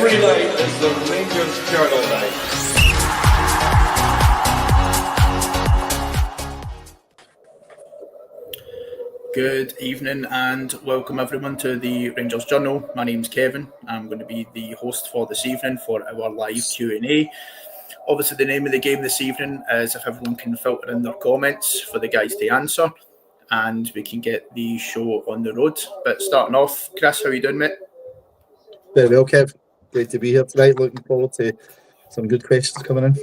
Every night is the Rangers Journal night. Good evening and welcome everyone to the Rangers Journal. My name's Kevin. I'm going to be the host for this evening for our live Q&A. Obviously the name of the game this evening is if everyone can filter in their comments for the guys to answer and we can get the show on the road. But starting off, Chris, how are you doing, mate? Very well, Kev. Great to be here tonight. Looking forward to some good questions coming in.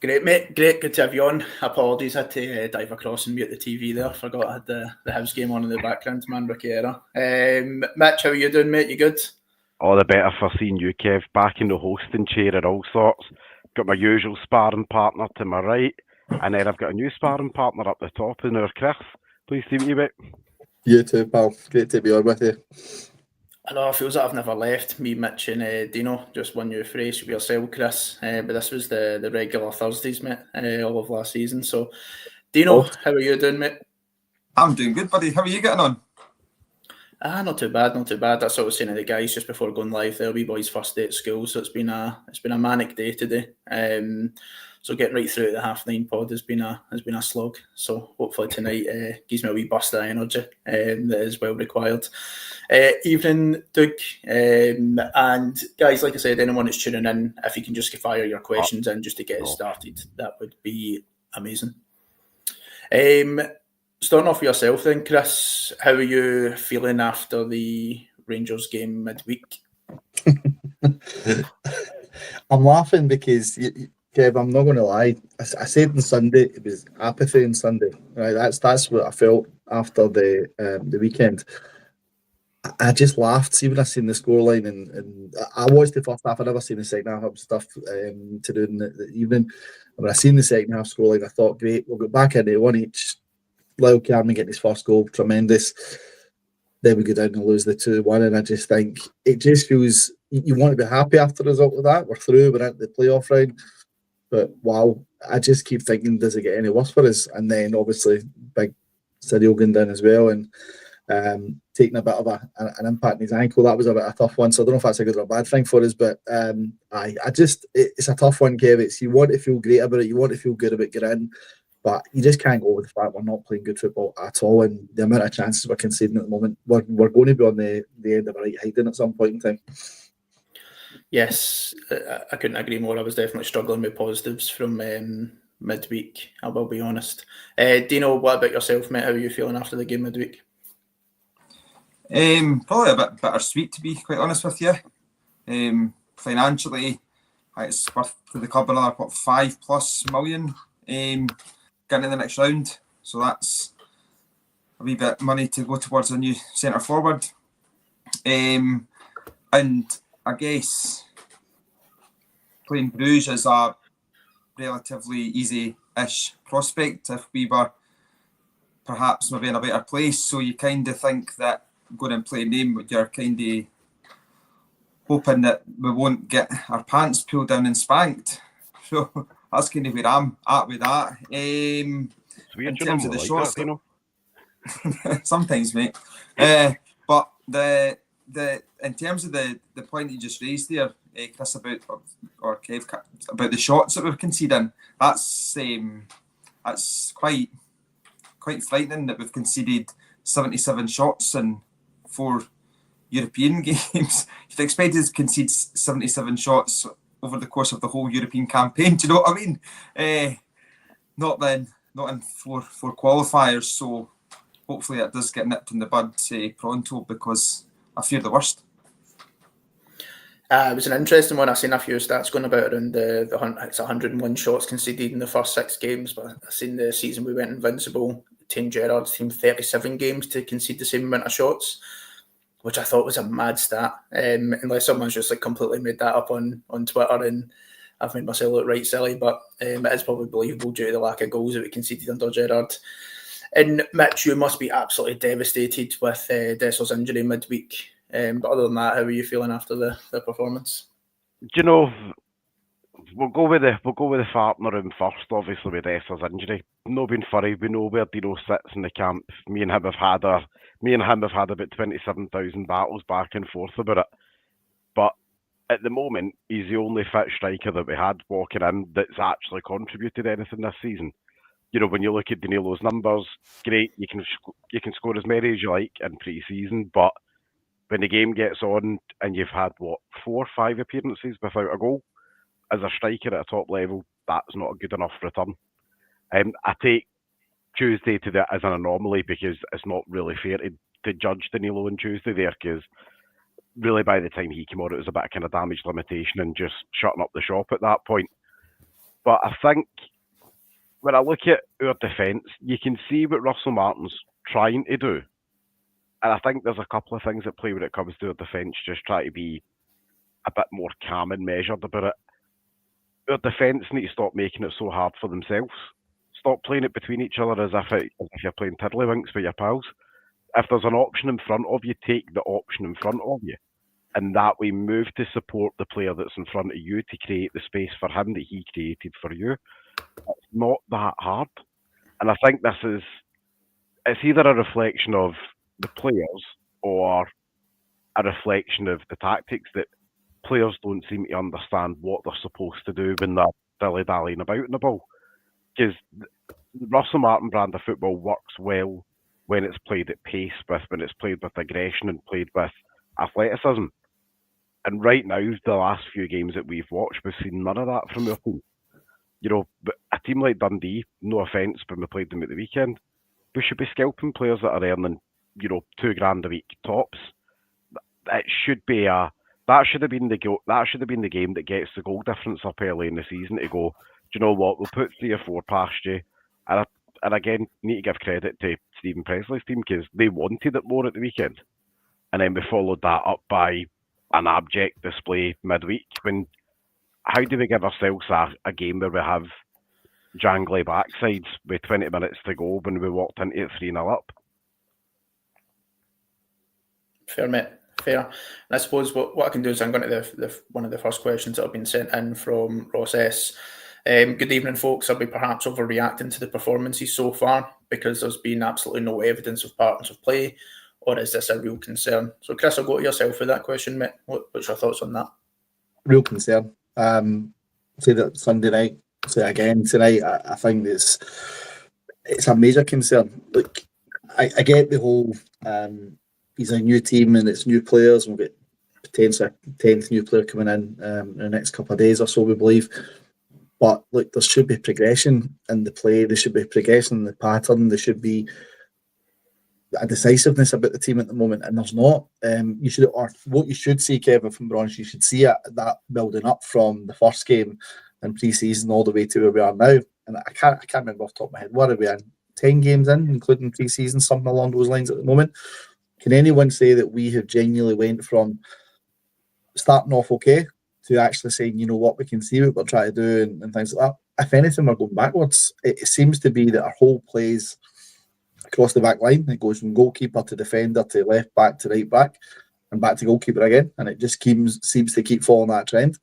Great, mate. Great. Good to have you on. Apologies, I had to dive across and mute the TV there. Forgot I had the house game on in the background, man. Rookie error. Mitch, how are you doing, mate? You good? All the better for seeing you, Kev. Back in the hosting chair and all sorts. Got my usual sparring partner to my right. And then I've got a new sparring partner up the top in our Chris. Please see me, mate. You too, pal. Great to be on with you. I know, it feels like I've never left. Me, Mitch and Dino, just one new phrase with yourself, Chris. But this was the regular Thursdays, mate, all of last season. So, Dino, how are you doing, mate? I'm doing good, buddy. How are you getting on? Not too bad, not too bad. That's what I was saying to the guys just before going live. There'll be boys' first day at school, so it's been a manic day today. So getting right through the 9:30 pod has been a slog. So hopefully tonight gives me a wee burst of energy that is well required. Evening, Doug, and guys, like I said, anyone that's tuning in, if you can just fire your questions in just to get it started, that would be amazing. Starting off with yourself then, Chris, how are you feeling after the Rangers game midweek? I'm laughing because, Kev, I'm not going to lie. I said on Sunday, it was apathy on Sunday. Right, that's what I felt after the weekend. I just laughed. See when I seen the scoreline and I watched the first half. I never seen the second half. I had stuff to do in the evening. And when I seen the second half scoreline, I thought, great, we'll go back into one each. Lyle Cameron getting his first goal, tremendous. Then we go down and lose the 2-1, and I just think it just feels you want to be happy after the result of that. We're through, we're at the playoff round, but wow, I just keep thinking, does it get any worse for us? And then obviously big Cyril going down as well, and taking a bit of an impact on his ankle. That was a bit of a tough one, so I don't know if that's a good or a bad thing for us, but it's a tough one, Kev. It's, you want to feel great about it, you want to feel good about getting in, but you just can't go with the fact we're not playing good football at all, and the amount of chances we're conceding at the moment, we're going to be on the end of a right hiding at some point in time. Yes, I couldn't agree more. I was definitely struggling with positives from midweek, I will be honest. Dino, what about yourself, mate? How are you feeling after the game midweek? Probably a bit bittersweet, to be quite honest with you. Financially, it's worth to the club another $5+ million. Getting in the next round, so that's a wee bit of money to go towards a new centre forward, and I guess playing Bruges is a relatively easy-ish prospect if we were perhaps maybe in a better place. So you kind of think that going and playing them, you're kind of hoping that we won't get our pants pulled down and spanked. So that's kind of where I'm at with that. In terms of the shots, you know, sometimes, mate. But the in terms of the point you just raised there, Chris, about or Kev, about the shots that we're conceding, that's quite frightening that we've conceded 77 shots in 4 European games. You'd expect us to concede 77 shots over the course of the whole European campaign. Do you know what I mean? Not in four qualifiers. So hopefully it does get nipped in the bud pronto, because I fear the worst. It was an interesting one. I've seen a few stats going about around it's 101 shots conceded in the first 6 games, but I've seen the season we went invincible, Tane Gerrard's team 37 games to concede the same amount of shots, which I thought was a mad stat, unless someone's just completely made that up on Twitter, and I've made myself look right silly, but it is probably believable due to the lack of goals that we conceded under Gerrard. And Mitch, you must be absolutely devastated with Dessel's injury midweek. But other than that, how are you feeling after the performance? Do you know, we'll go with the fart in the room first, obviously, with Dessel's injury. No being funny, we know where Dino sits in the camp. Me and him have had about 27,000 battles back and forth about it. But at the moment, he's the only fit striker that we had walking in that's actually contributed anything this season. You know, when you look at Danilo's numbers, great, you can score as many as you like in pre-season, but when the game gets on and you've had, 4 or 5 appearances without a goal, as a striker at a top level, that's not a good enough return. I take Tuesday to that as an anomaly because it's not really fair to judge Danilo on Tuesday there, because really by the time he came on, it was a bit of kind of damage limitation and just shutting up the shop at that point. But I think when I look at our defence, you can see what Russell Martin's trying to do. And I think there's a couple of things at play when it comes to our defence, just try to be a bit more calm and measured about it. Our defence need to stop making it so hard for themselves. Stop playing it between each other as if you're playing tiddlywinks with your pals. If there's an option in front of you, take the option in front of you. And that way move to support the player that's in front of you to create the space for him that he created for you. It's not that hard. And I think it's either a reflection of the players or a reflection of the tactics that players don't seem to understand what they're supposed to do when they're dilly-dallying about in the ball. Because the Russell Martin brand of football works well when it's played at pace, when it's played with aggression and played with athleticism. And right now, the last few games that we've watched, we've seen none of that from our team. You know, but a team like Dundee, no offence, when we played them at the weekend, we should be scalping players that are earning, $2,000 a week tops. That should have been the game that gets the goal difference up early in the season to go, do you know what, we'll put 3 or 4 past you. And again, need to give credit to Stephen Presley's team because they wanted it more at the weekend. And then we followed that up by an abject display midweek. How do we give ourselves a game where we have jangly backsides with 20 minutes to go when we walked into it 3-0 up? Fair, mate. Fair. And I suppose what I can do is I'm going to one of the first questions that have been sent in from Ross S. Good evening, folks. Are we perhaps overreacting to the performances so far because there's been absolutely no evidence of patterns of play, or is this a real concern? So, Chris, I'll go to yourself with that question, mate. What's your thoughts on that? Real concern. Say that Sunday night, say again tonight. I think it's a major concern. Look, I get the whole he's a new team and it's new players, and we'll get potentially a 10th new player coming in the next couple of days or so, we believe. But look, there should be progression in the play. There should be progression in the pattern. There should be a decisiveness about the team at the moment, and there's not. What you should see, Kevin, from Bronze, you should see that building up from the first game in pre-season all the way to where we are now. And I can't remember off the top of my head. What are we in? 10 games in, including pre-season, something along those lines at the moment. Can anyone say that we have genuinely went from starting off okay to actually saying, you know what, we can see what we're trying to do and things like that? If anything, we're going backwards. It seems to be that our whole plays across the back line, it goes from goalkeeper to defender to left back to right back and back to goalkeeper again, and it just seems to keep following that trend.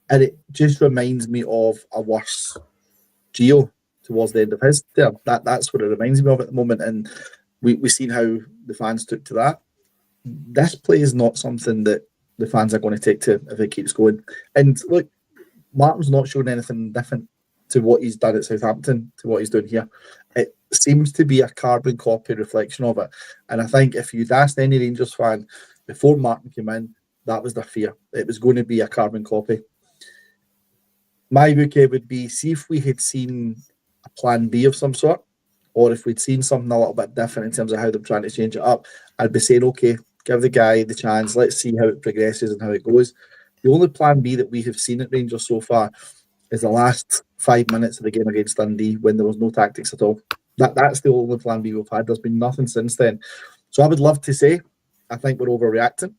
And it just reminds me of a worse Gio towards the end of his term. That's what it reminds me of at the moment, and we've seen how the fans took to that. This play is not something that the fans are going to take to if it keeps going. And look, Martin's not showing anything different to what he's done at Southampton to what he's doing here. It seems to be a carbon copy reflection of it. And I think if you'd asked any Rangers fan before Martin came in, that was their fear. It was going to be a carbon copy. My bouquet would be, see if we had seen a plan B of some sort, or if we'd seen something a little bit different in terms of how they're trying to change it up, I'd be saying, okay, give the guy the chance. Let's see how it progresses and how it goes. The only plan B that we have seen at Rangers so far is the last 5 minutes of the game against Dundee when there was no tactics at all. That's the only plan B we've had. There's been nothing since then. So I would love to say I think we're overreacting.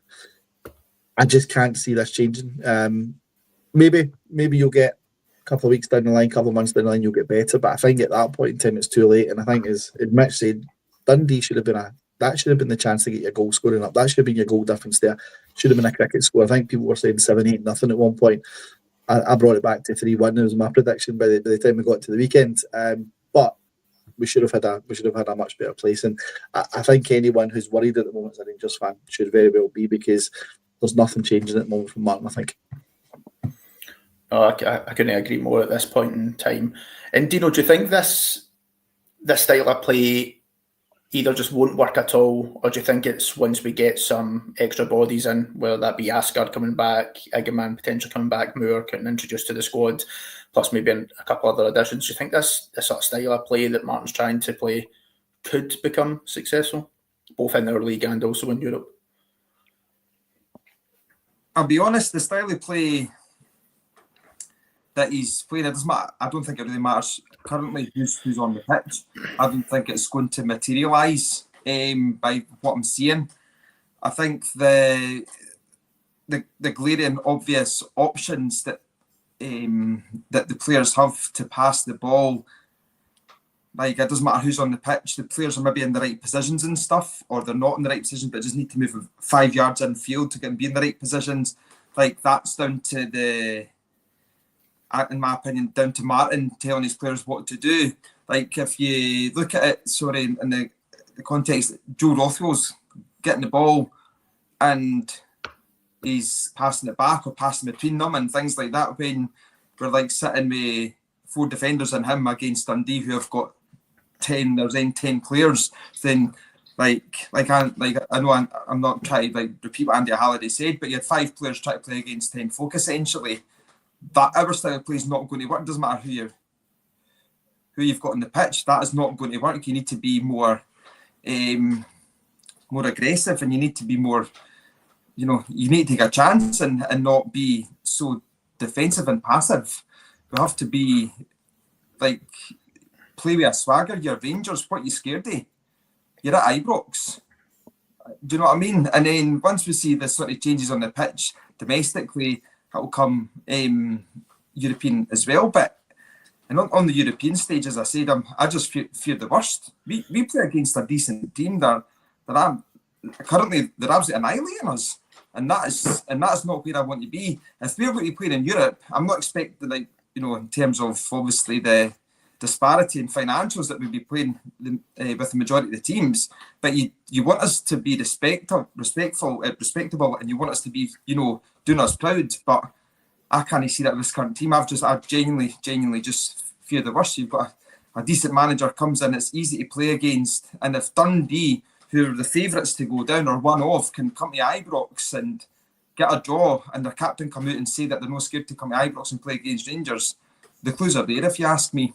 I just can't see this changing. Maybe you'll get a couple of weeks down the line, a couple of months down the line, you'll get better. But I think at that point in time, it's too late. And I think, as Mitch said, Dundee should have been the chance to get your goal scoring up. That should have been your goal difference there. Should have been a cricket score. I think people were saying 7-8-0 at one point. I brought it back to 3-1. It was my prediction by the time we got to the weekend. But we should have had a much better place. And I think anyone who's worried at the moment as a Rangers fan should very well be, because there's nothing changing at the moment from Martin, I think. Oh, I couldn't agree more at this point in time. And Dino, do you think this style of play either just won't work at all, or do you think it's once we get some extra bodies in, whether that be Asgard coming back, Egeman potentially coming back, Moore getting introduced to the squad, plus maybe a couple other additions, do you think this sort of style of play that Martin's trying to play could become successful, both in our league and also in Europe? I'll be honest, the style of play that he's playing, it doesn't matter. I don't think it really matters currently who's on the pitch. I don't think it's going to materialise by what I'm seeing. I think the glaring obvious options that the players have to pass the ball, like it doesn't matter who's on the pitch, the players are maybe in the right positions and stuff, or they're not in the right position, but just need to move 5 yards in field to get and be in the right positions. Like that's down to in my opinion, down to Martin telling his players what to do. Like if you look at it, in the context, Joe Rothwell's getting the ball and he's passing it back or passing between them and things like that, when we're like sitting with 4 defenders and him against Dundee who have got 10 players, then I know I'm not trying to repeat what Andy Halliday said, but you had 5 players trying to play against 10 folk essentially. That our style of play is not going to work. It doesn't matter who you've got on the pitch. That is not going to work. You need to be more aggressive, and you need to be more, you need to take a chance and not be so defensive and passive. You have to be like play with a swagger. You're Rangers. What are you scared of? You're at Ibrox. Do you know what I mean? And then once we see the sort of changes on the pitch domestically, that will come European as well. But and on the European stage, as I said, I just fear the worst. We play against a decent team that currently they're absolutely annihilating us, and that is not where I want to be. If we're going to play in Europe, I'm not expecting in terms of obviously the disparity in financials that we'll be playing with the majority of the teams, but you want us to be respectable, and you want us to be doing us proud. But I can't see that with this current team. I genuinely just fear the worst. You've got a decent manager comes in, it's easy to play against, and if Dundee, who are the favourites to go down or one off, can come to Ibrox and get a draw, and their captain come out and say that they're not scared to come to Ibrox and play against Rangers, the clues are there if you ask me.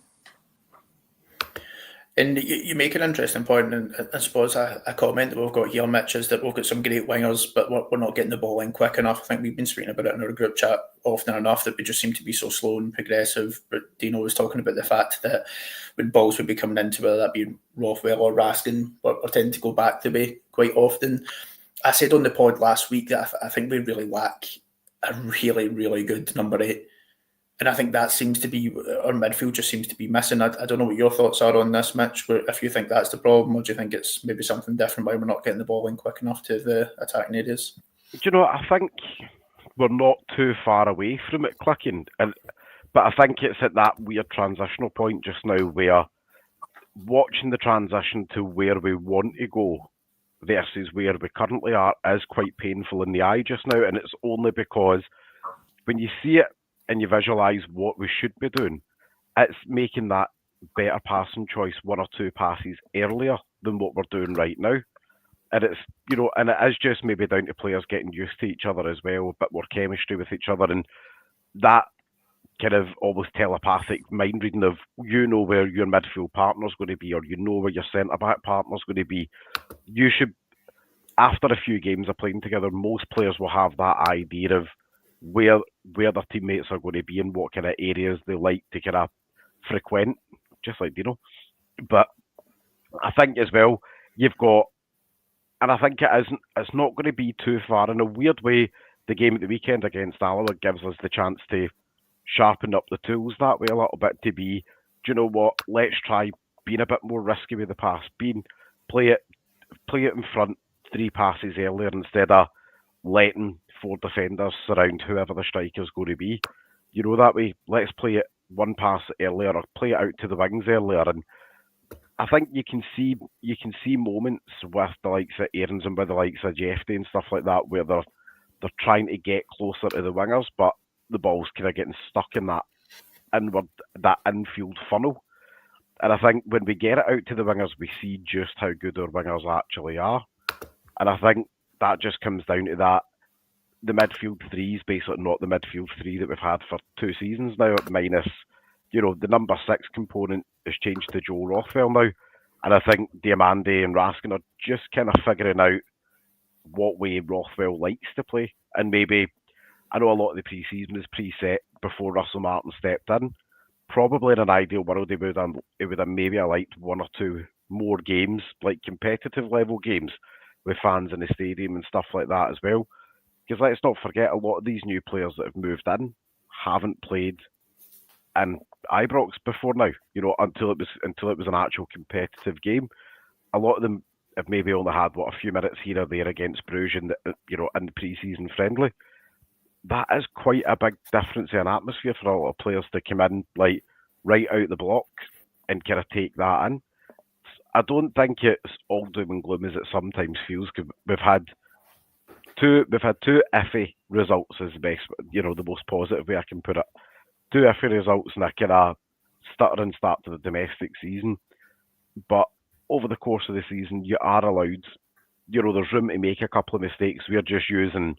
And you make an interesting point, and I suppose a comment that we've got here, Mitch, is that we've got some great wingers, but we're not getting the ball in quick enough. I think we've been speaking about it in our group chat often enough that we just seem to be so slow and progressive. But Dino was talking about the fact that when balls would be coming into, whether that be Rothwell or Raskin, we're tending to go back to me quite often. I said on the pod last week that I think we really lack a really, really good number 8. And I think that seems to be, our midfield just seems to be missing. I don't know what your thoughts are on this, Mitch, if you think that's the problem, or do you think it's maybe something different why we're not getting the ball in quick enough to the attacking areas? Do you know, I think we're not too far away from it clicking. But I think it's at that weird transitional point just now where watching the transition to where we want to go versus where we currently are is quite painful in the eye just now. And it's only because when you see it, and you visualise what we should be doing, it's making that better passing choice 1 or 2 passes earlier than what we're doing right now. And it's, and it is just maybe down to players getting used to each other as well, a bit more chemistry with each other, and that kind of almost telepathic mind reading of where your midfield partner's going to be, or where your centre-back partner's going to be. You should, after a few games of playing together, most players will have that idea of where their teammates are going to be and what kind of areas they like to kind of frequent, just like Dino. But I think as well, you've got, and I think it's not going to be too far. In a weird way, the game at the weekend against Alloa gives us the chance to sharpen up the tools that way a little bit, to be, do you know what, let's try being a bit more risky with the pass, play it in front 3 passes earlier instead of letting 4 defenders surround whoever the striker's going to be. That way, let's play it 1 pass earlier or play it out to the wings earlier. And I think you can see moments with the likes of Aarons and with the likes of Jeffy and stuff like that where they're they're trying to get closer to the wingers, but the ball's kind of getting stuck in that infield funnel. And I think when we get it out to the wingers, we see just how good our wingers actually are. And I think that just comes down to that. The midfield three is basically not the midfield three that we've had for 2 seasons now, minus, the number 6 component has changed to Joe Rothwell now. And I think Diamande and Raskin are just kind of figuring out what way Rothwell likes to play. And maybe, I know a lot of the pre-season is preset before Russell Martin stepped in. Probably in an ideal world, it would have maybe liked 1 or 2 more games, like competitive level games, with fans in the stadium and stuff like that as well. Because let's not forget, a lot of these new players that have moved in haven't played in Ibrox before now. Until it was an actual competitive game. A lot of them have maybe only had a few minutes here or there against Bruges in the pre-season friendly. That is quite a big difference in atmosphere for a lot of players to come in like right out the block and kind of take that in. I don't think it's all doom and gloom as it sometimes feels. Cause we've had two iffy results as the best, the most positive way I can put it. 2 iffy results and a kind of stuttering start to the domestic season. But over the course of the season, you are allowed, there's room to make a couple of mistakes. We're just using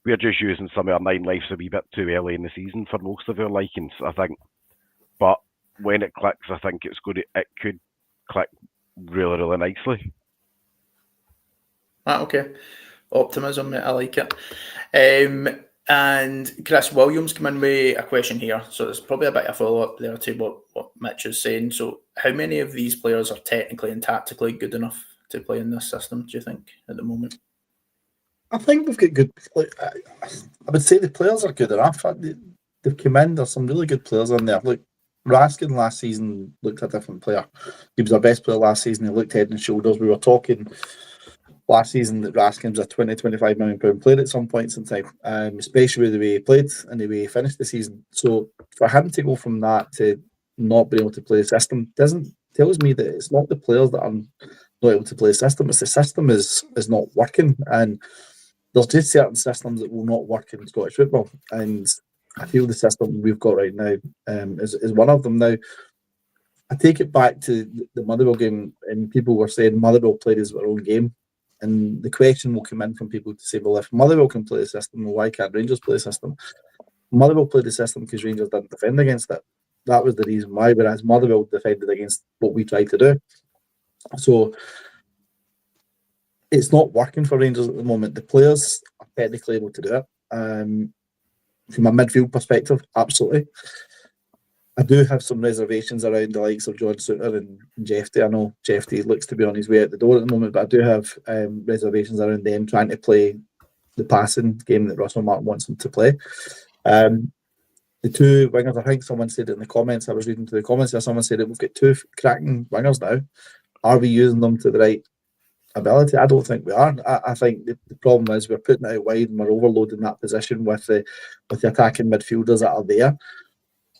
some of our 9 lives a wee bit too early in the season for most of our likings, I think. But when it clicks, I think it could click really, really nicely. Okay. Optimism, I like it. And Chris Williams come in with a question here. So there's probably a bit of follow-up there to what Mitch is saying. So how many of these players are technically and tactically good enough to play in this system, do you think, at the moment? I think we've got good. I would say the players are good enough. They've come in. There's some really good players in there. Look, Raskin last season looked a different player. He was our best player last season. He looked head and shoulders. We were talking last season that Raskin was a £20-25 million player at some points in time, especially with the way he played and the way he finished the season. So for him to go from that to not being able to play the system tells me that it's not the players that are not able to play the system. It's the system is not working, and there's just certain systems that will not work in Scottish football, and I feel the system we've got right now is one of them. Now, I take it back to the Motherwell game, and people were saying Motherwell played as their own game, and the question will come in from people to say, well, if Motherwell can play the system, well, why can't Rangers play the system? Motherwell played the system because Rangers didn't defend against it. That was the reason why, whereas Motherwell defended against what we tried to do. So it's not working for Rangers at the moment. The players are technically able to do it. From a midfield perspective, absolutely. I do have some reservations around the likes of John Souttar and Jeffy. I know Jeffy looks to be on his way out the door at the moment, but I do have reservations around them trying to play the passing game that Russell Martin wants them to play. The 2 wingers, I think someone said it in the comments, I was reading through the comments there, someone said that we've got 2 cracking wingers now. Are we using them to the right ability? I don't think we are. I think the problem is we're putting it out wide and we're overloading that position with the attacking midfielders that are there.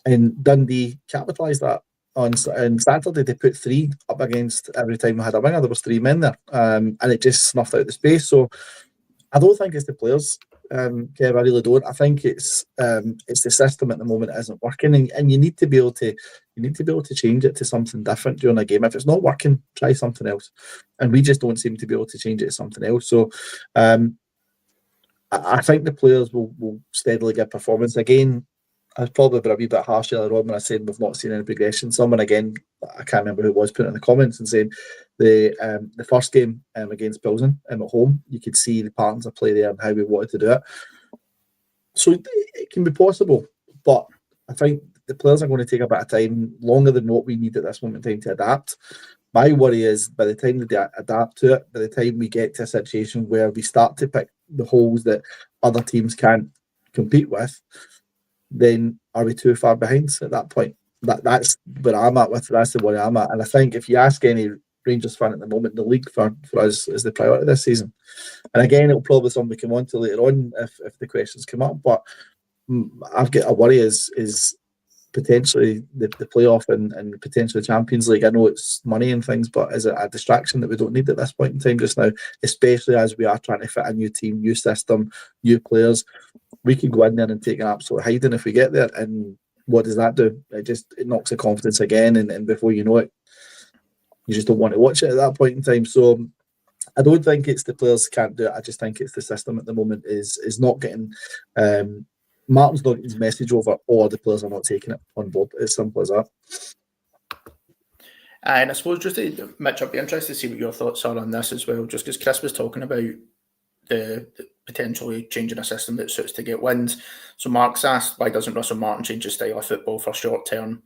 And Dundee capitalised that. On Saturday, they put 3 up against every time we had a winger. There was 3 men there, and it just snuffed out the space. So I don't think it's the players, Kev. I really don't. I think it's the system at the moment that isn't working, and you need to be able to change it to something different during a game. If it's not working, try something else. And we just don't seem to be able to change it to something else. So I think the players will steadily get performance again. I was probably a wee bit harsh earlier on when I said we've not seen any progression. Someone again, I can't remember who it was, put it in the comments and saying the first game against Pilsen at home, you could see the patterns of play there and how we wanted to do it. So it can be possible, but I think the players are going to take a bit of time, longer than what we need at this moment in time to adapt. My worry is by the time they adapt to it, by the time we get to a situation where we start to pick the holes that other teams can't compete with, then are we too far behind at that point? That's where I'm at with. That's the worry I'm at. And I think if you ask any Rangers fan at the moment, the league for us is the priority this season. And again, it'll probably something we come on to later on if the questions come up. But I've got a worry is potentially the playoff and potentially Champions League. I know it's money and things, but is it a distraction that we don't need at this point in time just now, especially as we are trying to fit a new team, new system, new players? We could go in there and take an absolute hiding if we get there, and what does that do? It knocks the confidence again, and before you know it, you just don't want to watch it at that point in time. So I don't think it's the players can't do it. I just think it's the system at the moment is not getting. Martin's not getting his message over, or the players are not taking it on board. It's simple as that. And I suppose Mitch, I'd be interested to see what your thoughts are on this as well, just because Chris was talking about the potentially changing a system that suits to get wins. So Mark's asked, why doesn't Russell Martin change his style of football for short term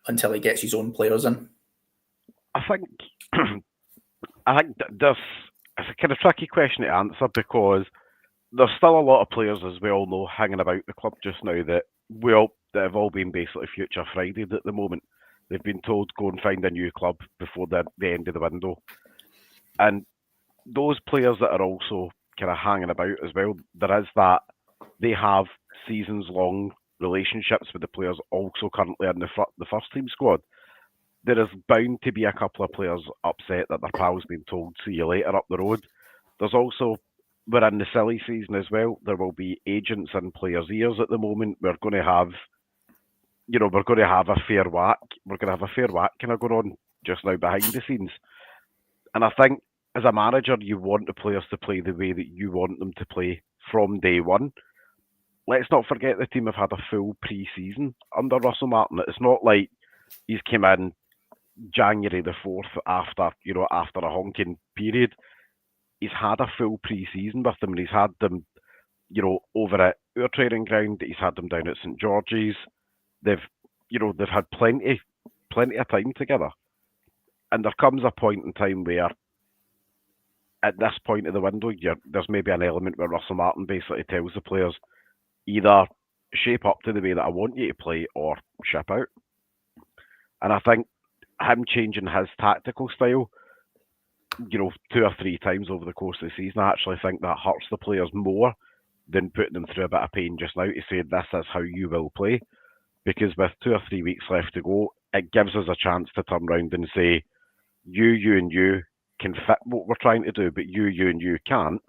until he gets his own players in? I think there's it's a kind of tricky question to answer, because there's still a lot of players, as we all know, hanging about the club just now that have all been basically future Fridays at the moment. They've been told go and find a new club before the end of the window, and those players that are also kind of hanging about as well, there is that they have seasons-long relationships with the players also currently in the first team squad. There is bound to be a couple of players upset that their pal's been told, see you later up the road. There's also, we're in the silly season as well. There will be agents in players' ears at the moment. We're going to have a fair whack. We're going to have a fair whack kind of going on just now behind the scenes. And I think as a manager, you want the players to play the way that you want them to play from day one. Let's not forget the team have had a full pre-season under Russell Martin. It's not like he's come in January the 4th after a honking period. He's had a full pre-season with them, and he's had them, over at our training ground. He's had them down at St George's. They've had plenty of time together. And there comes a point in time where, at this point of the window, there's maybe an element where Russell Martin basically tells the players, either shape up to the way that I want you to play or ship out. And I think him changing his tactical style, 2 or 3 times over the course of the season, I actually think that hurts the players more than putting them through a bit of pain just now to say this is how you will play. Because with 2 or 3 weeks left to go, it gives us a chance to turn around and say, you and you can fit what we're trying to do, but you and you can't.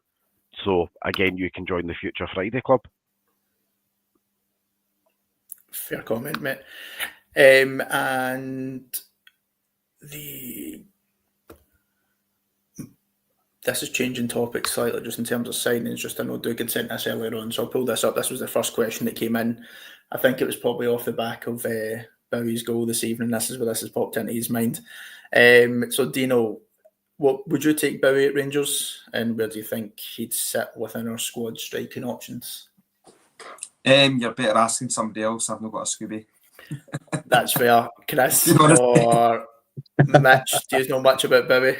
So again, you can join the Future Friday Club. Fair comment, mate. And this is changing topics slightly just in terms of signings. Just I know Doug had sent this earlier on, so I'll pull this up. This was the first question that came in. I think it was probably off the back of Bowie's goal this evening. This is where this has popped into his mind. So Dino, what would you take Bowie at Rangers, and where do you think he'd sit within our squad striking options? You're better asking somebody else. I've not got a Scooby. That's fair. Chris or Mitch, do you know much about Bowie?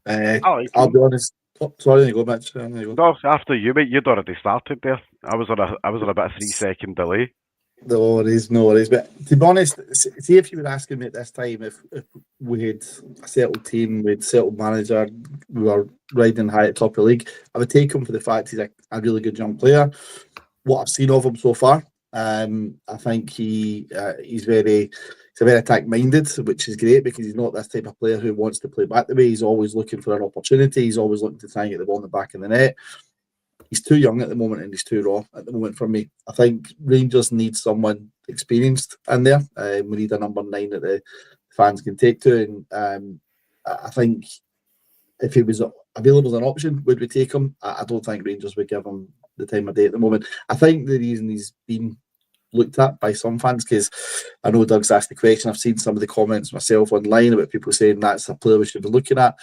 I'll be honest. Oh, sorry, there you go, Mitch. There you go. No, after you, mate. You'd already started there. I was on a bit of 3-second delay. No worries. But to be honest, see if you were asking me at this time if we had a settled team, we'd settled manager, we were riding high at top of the league, I would take him for the fact he's a really good young player. What I've seen of him so far, I think he's very attack minded, which is great because he's not this type of player who wants to play back the way. He's always looking for an opportunity. He's always looking to try and get the ball in the back of the net. He's too young at the moment and he's too raw at the moment for me. I think Rangers need someone experienced in there. We need a number 9 that the fans can take to. And I think if he was available as an option, would we take him? I don't think Rangers would give him the time of day at the moment. I think the reason he's been looked at by some fans, because I know Doug's asked the question, I've seen some of the comments myself online about people saying that's a player we should be looking at.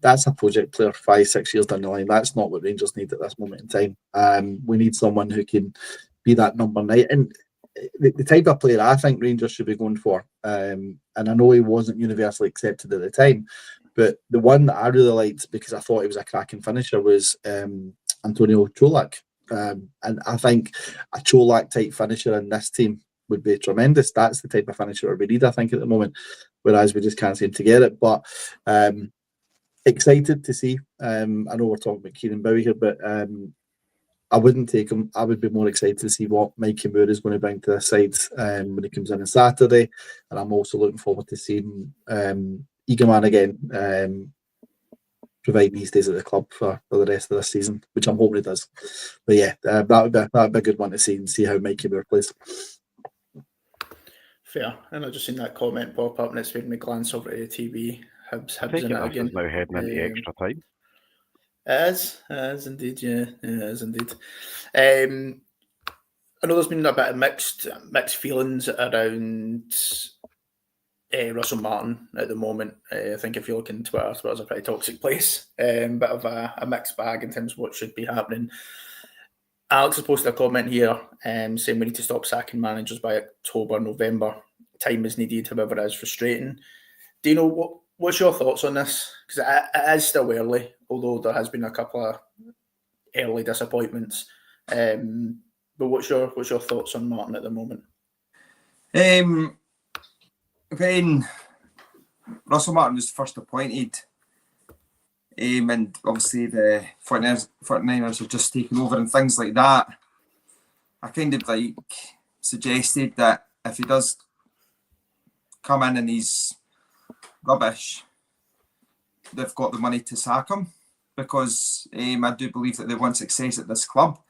That's a project player 5-6 years down the line. That's not what Rangers need at this moment in time. We need someone who can be that number 9. And the type of player I think Rangers should be going for, and I know he wasn't universally accepted at the time, but the one that I really liked because I thought he was a cracking finisher was Antonio Čolak. And I think a Čolak type finisher in this team would be tremendous. That's the type of finisher we need, I think, at the moment, whereas we just can't seem to get it. But excited to see. I know we're talking about Kieran Bowie here, but I wouldn't take him. I would be more excited to see what Mikey Moore is going to bring to the side when he comes in on Saturday. And I'm also looking forward to seeing Eagleman again, providing he stays at the club for the rest of the season, which I'm hoping he does. But yeah, that would be a good one to see and see how Mikey Moore plays. Fair. And I've just seen that comment pop up and it's made me glance over to the TV. Hibs Taking in it this again. is now heading into extra time. It is indeed, yeah. It is indeed. I know there's been a bit of mixed feelings around Russell Martin at the moment. I think if you look on Twitter's a pretty toxic place. Bit of a mixed bag in terms of what should be happening. Alex has posted a comment here saying we need to stop sacking managers by October, November. Time is needed, however, it is frustrating. Do you know what's your thoughts on this? Because it is still early, although there has been a couple of early disappointments. But what's your thoughts on Martin at the moment? When Russell Martin was first appointed, and obviously the 49ers have just taken over and things like that, I kind of like suggested that if he does come in and he's rubbish, they've got the money to sack him, because I do believe that they want success at this club,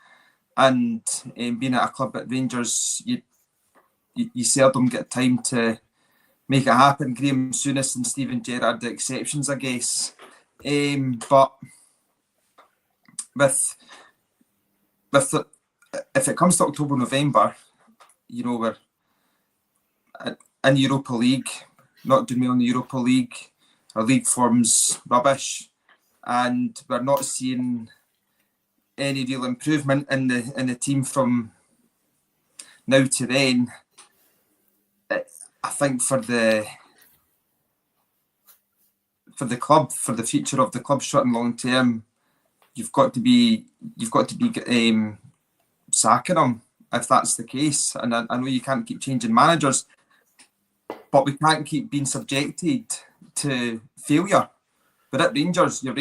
and being at a club at Rangers, you seldom get time to make it happen. Graham Souness and Steven Gerrard the exceptions, I guess. But if it comes to October, November, we're in Europa League, not doing well in the Europa League. Our league form's rubbish, and we're not seeing any real improvement in the team from now to then. I think for the club, for the future of the club, short and long term, you've got to be sacking them if that's the case. And I know you can't keep changing managers, but we can't keep being subjected to failure. But at Rangers, you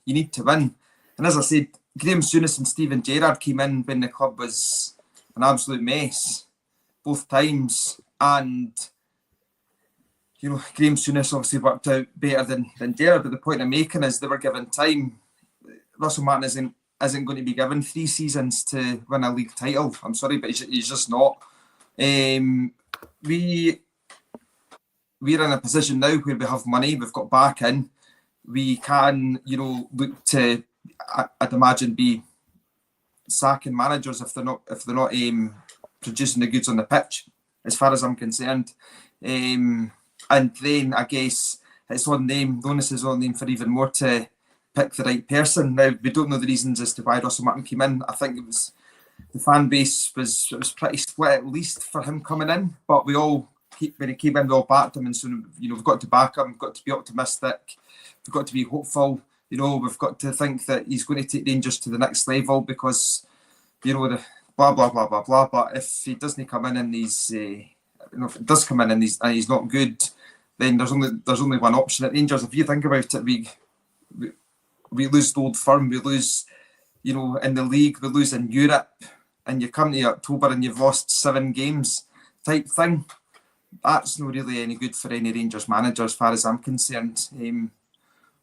need to win. And as I said, Graham Souness and Steven Gerrard came in when the club was an absolute mess both times. And Graham Souness obviously worked out better than Gerrard, but the point I'm making is they were given time. Russell Martin isn't going to be given 3 seasons to win a league title. I'm sorry, but he's just not. We're in a position now where we have money, we've got back in. We can, look to, I'd imagine, be sacking managers if they're not producing the goods on the pitch, as far as I'm concerned. And then I guess it's on them, the onus is on them for even more to pick the right person. Now, we don't know the reasons as to why Russell Martin came in. I think it was the fan base was pretty split, at least for him coming in, but when he came in, we all backed him, and so we've got to back him, we've got to be optimistic, we've got to be hopeful, we've got to think that he's going to take Rangers to the next level, because the blah blah blah blah blah. But if he doesn't come in and if it does come in and he's not good, then there's only one option at Rangers. If you think about it, we lose the Old Firm, we lose in the league, we lose in Europe, and you come to October and you've lost 7 games type thing. That's not really any good for any Rangers manager, as far as I'm concerned.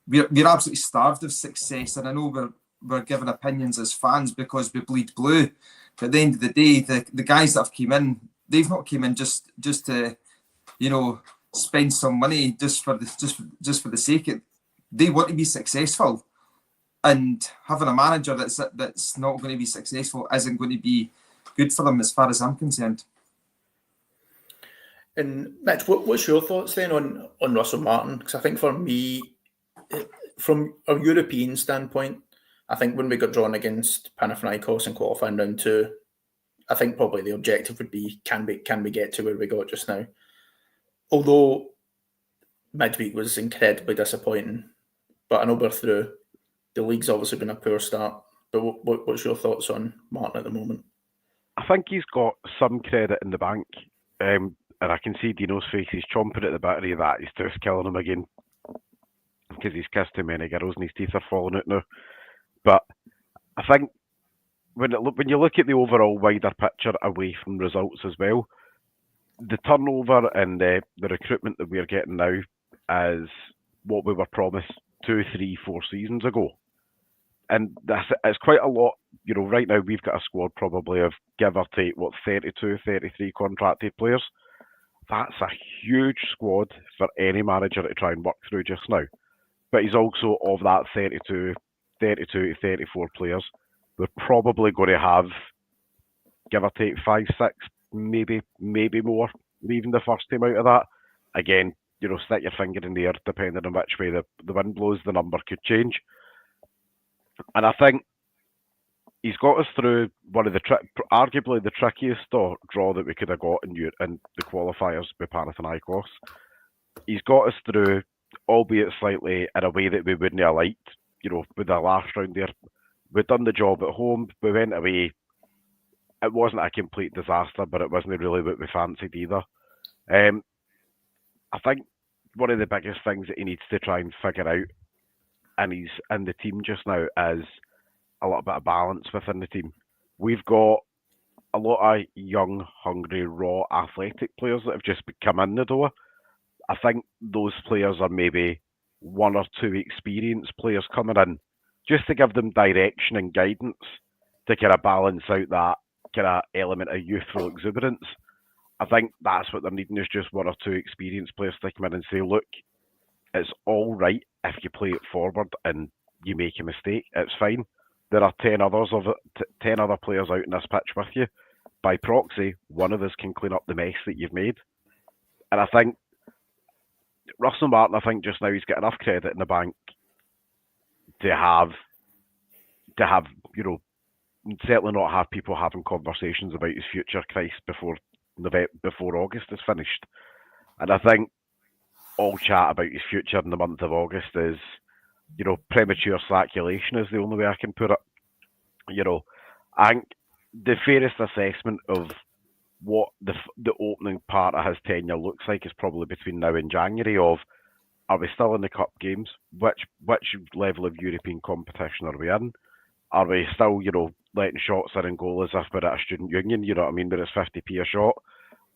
We're absolutely starved of success, and I know we're given opinions as fans because we bleed blue. But at the end of the day, the guys that have came in, they've not came in just to spend some money just for the sake of it. They want to be successful, and having a manager that's not going to be successful isn't going to be good for them, as far as I'm concerned. And Mitch, what's your thoughts then on Russell Martin? Because I think for me, from a European standpoint, I think when we got drawn against Panathinaikos in qualifying round 2, I think probably the objective would be can we get to where we got just now? Although midweek was incredibly disappointing, but I know we're through. The league's obviously been a poor start. But what's your thoughts on Martin at the moment? I think he's got some credit in the bank. And I can see Dino's face, he's chomping at the battery of that. He's just killing him again because he's kissed too many girls and his teeth are falling out now. But I think when you look at the overall wider picture away from results as well, the turnover and the recruitment that we're getting now is what we were promised 2, 3, 4 seasons ago. And it's quite a lot. Right now we've got a squad probably of, give or take, 32, 33 contracted players. That's a huge squad for any manager to try and work through just now. But he's also, of that 32 to 34 players, we're probably going to have, give or take, 5, 6, maybe more, leaving the first team out of that. Again, stick your finger in the air, depending on which way the wind blows, the number could change. And I think he's got us through one of arguably the trickiest draw that we could have got in the qualifiers with Panathinaikos. He's got us through, albeit slightly in a way that we wouldn't have liked, with the last round there. We'd done the job at home, we went away. It wasn't a complete disaster, but it wasn't really what we fancied either. I think one of the biggest things that he needs to try and figure out, and he's in the team just now, is a little bit of balance within the team. We've got a lot of young, hungry, raw, athletic players that have just come in the door. I think those players are maybe 1 or 2 experienced players coming in, just to give them direction and guidance to kind of balance out that kind of element of youthful exuberance. I think that's what they're needing, is just 1 or 2 experienced players to come in and say, look, it's all right if you play it forward and you make a mistake. It's fine. There are 10 other players out in this pitch with you. By proxy, one of us can clean up the mess that you've made. And I think Russell Martin, just now he's got enough credit in the bank to have certainly not have people having conversations about his future, before August is finished. And I think all chat about his future in the month of August is, premature speculation is the only way I can put it. I think the fairest assessment of what the opening part of his tenure looks like is probably between now and January of, are we still in the cup games? Which level of European competition are we in? Are we still, letting shots in and goal as if we're at a student union, where it's 50p a shot?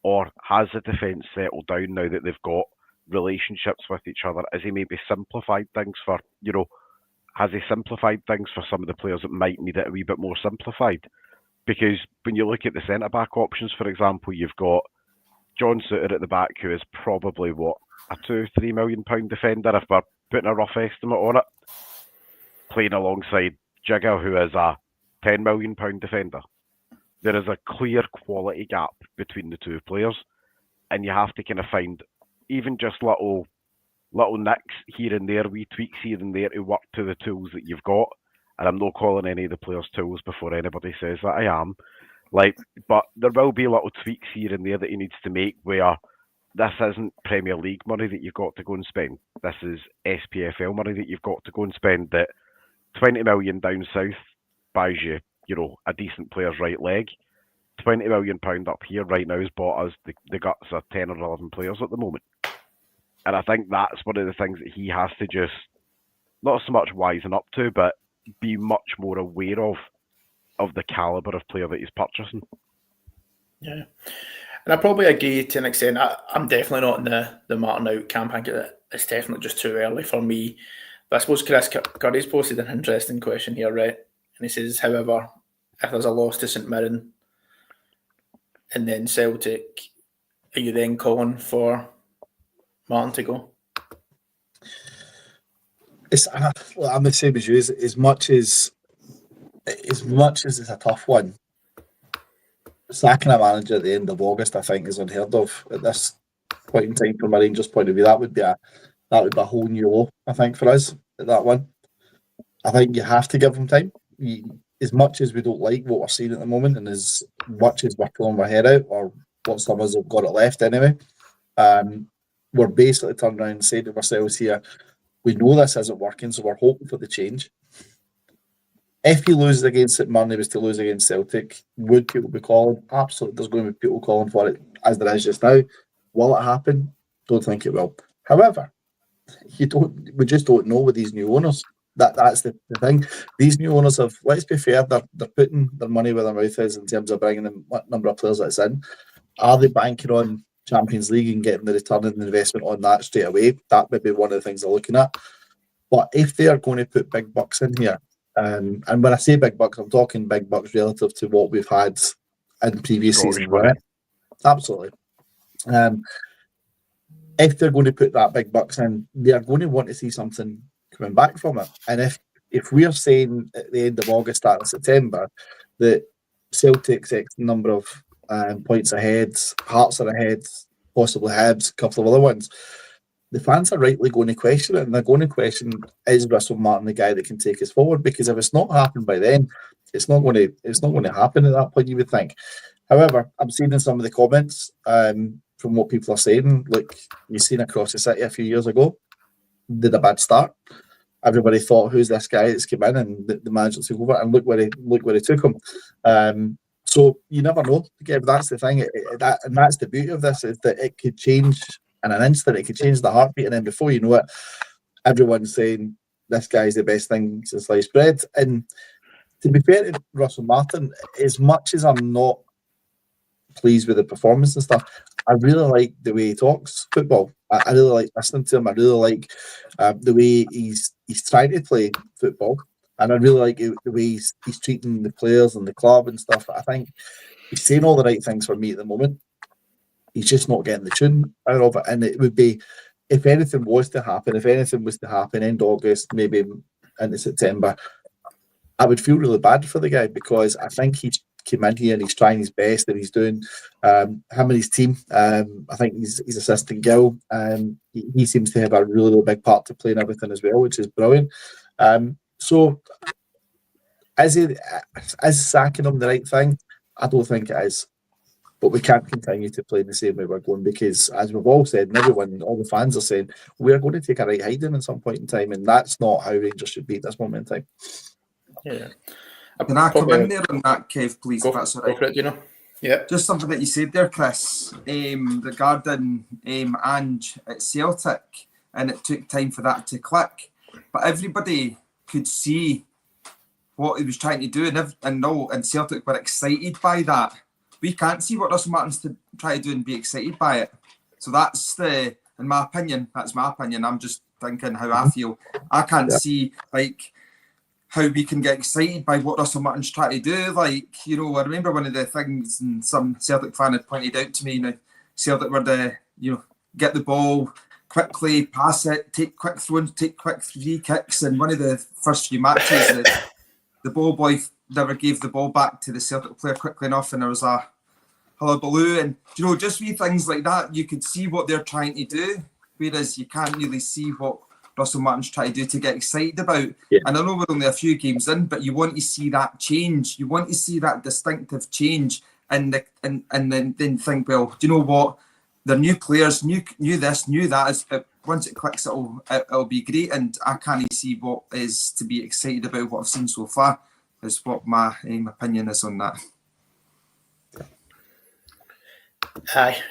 Or has the defence settled down now that they've got relationships with each other? Has he maybe simplified things for some of the players that might need it a wee bit more simplified? Because when you look at the centre-back options, for example, you've got John Souttar at the back, who is probably, a £2-3 million defender, if we're putting a rough estimate on it, playing alongside Jigger, who is a £10 million defender. There is a clear quality gap between the two players, and you have to kind of find even just little nicks here and there, wee tweaks here and there to work to the tools that you've got. And I'm not calling any of the players tools before anybody says that I am. But there will be little tweaks here and there that he needs to make, where this isn't Premier League money that you've got to go and spend. This is SPFL money that you've got to go and spend. That 20 million down south buys you, a decent player's right leg. £20 million up here right now has bought us the guts of 10 or 11 players at the moment. And I think that's one of the things that he has to just, not so much wisen up to, but be much more aware of the calibre of player that he's purchasing. Yeah. And I probably agree to an extent. I'm definitely not in the Martin out camp. I think it's definitely just too early for me. But I suppose Chris Curry's posted an interesting question here, right? And he says, however, if there's a loss to St Mirren and then Celtic, are you then calling for Martin to go? I'm the same as you. As much as it's a tough one, sacking a manager at the end of August, I think, is unheard of at this point in time from a Rangers point of view. That would be a whole new low, I think, for us at that one. I think you have to give him time. As much as we don't like what we're seeing at the moment, and as much as we're pulling our hair out, or what some of us have got it left anyway, we're basically turning around and saying to ourselves here, we know this isn't working, so we're hoping for the change. If he loses against St Mirren, he was to lose against Celtic, would people be calling? Absolutely, there's going to be people calling for it, as there is just now. Will it happen? Don't think it will. However, we just don't know with these new owners. That's the thing. These new owners have, let's be fair, they're putting their money where their mouth is in terms of bringing in what number of players that's in. Are they banking on Champions League and getting the return on investment on that straight away? That would be one of the things they're looking at. But if they are going to put big bucks in here, and when I say big bucks, I'm talking big bucks relative to what we've had in previous seasons, right? Absolutely. If they're going to put that big bucks in, they are going to want to see something coming back from it. And if we are saying at the end of August, start of September, that Celtic's X number of points ahead, Hearts are ahead, possibly Hibs, a couple of other ones, the fans are rightly going to question it, and they're going to question, is Russell Martin the guy that can take us forward? Because if it's not happened by then, it's not going to happen at that point, you would think. However, I'm seeing in some of the comments from what people are saying, like you've seen across the city a few years ago, did a bad start. Everybody thought, who's this guy that's come in, and the manager took over, and look where he took him. So you never know. Again, that's the thing, and that's the beauty of this, is that it could change in an instant. It could change the heartbeat, and then before you know it, everyone's saying this guy's the best thing since sliced bread. And to be fair to Russell Martin, as much as I'm not pleased with the performance and stuff, I really like the way he talks football. I really like listening to him. I really like the way he's trying to play football, and I really like the way he's treating the players and the club and stuff. I think he's saying all the right things for me at the moment. He's just not getting the tune out of it, and it would be, if anything was to happen end August, maybe into September, I would feel really bad for the guy, because I think he's came in here and he's trying his best, and he's doing him and his team. I think his assistant Gil, he seems to have a really, really big part to play in everything as well, which is brilliant. So is sacking him the right thing? I don't think it is. But we can't continue to play in the same way we're going, because, as we've all said, and everyone, all the fans are saying, we're going to take a right hiding at some point in time, and that's not how Rangers should be at this moment in time. Yeah. Can I come in there on that, Kev, please? Go, If that's all go right. for it, Yeah. Just something that you said there, Chris, regarding Ange at Celtic, and it took time for that to click. But everybody could see what he was trying to do, and Celtic were excited by that. We can't see what Russell Martin's to try to do and be excited by it. So that's in my opinion, I'm just thinking how I feel. I can't see how we can get excited by what Russell Martin's trying to do. I remember one of the things, and some Celtic fan had pointed out to me, Celtic were get the ball quickly, pass it, take quick throws, take quick free kicks. And one of the first few matches, the ball boy never gave the ball back to the Celtic player quickly enough, and there was a hullabaloo. And just wee things like that, you could see what they're trying to do, whereas you can't really see what Russell Martin's trying to do to get excited about. Yeah. And I know we're only a few games in, but you want to see that change. You want to see that distinctive change, and then think, well, do you know what? They're new players, new this, new that. Once it clicks, it'll be great. And I can't see what is to be excited about what I've seen so far. Is what my opinion is on that. Aye,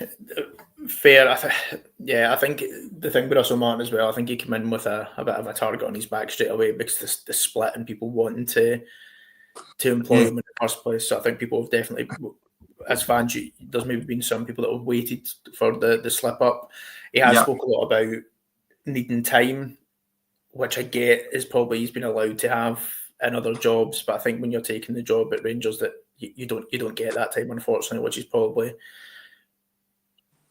fair. I think the thing with Russell Martin as well, I think he came in with a bit of a target on his back straight away, because the split and people wanting to employ him in the first place. So I think people have definitely, as fans, there's maybe been some people that have waited for the slip up. He has spoke a lot about needing time, which I get is probably he's been allowed to have in other jobs, but I think when you're taking the job at Rangers, that you don't get that time, unfortunately, which is probably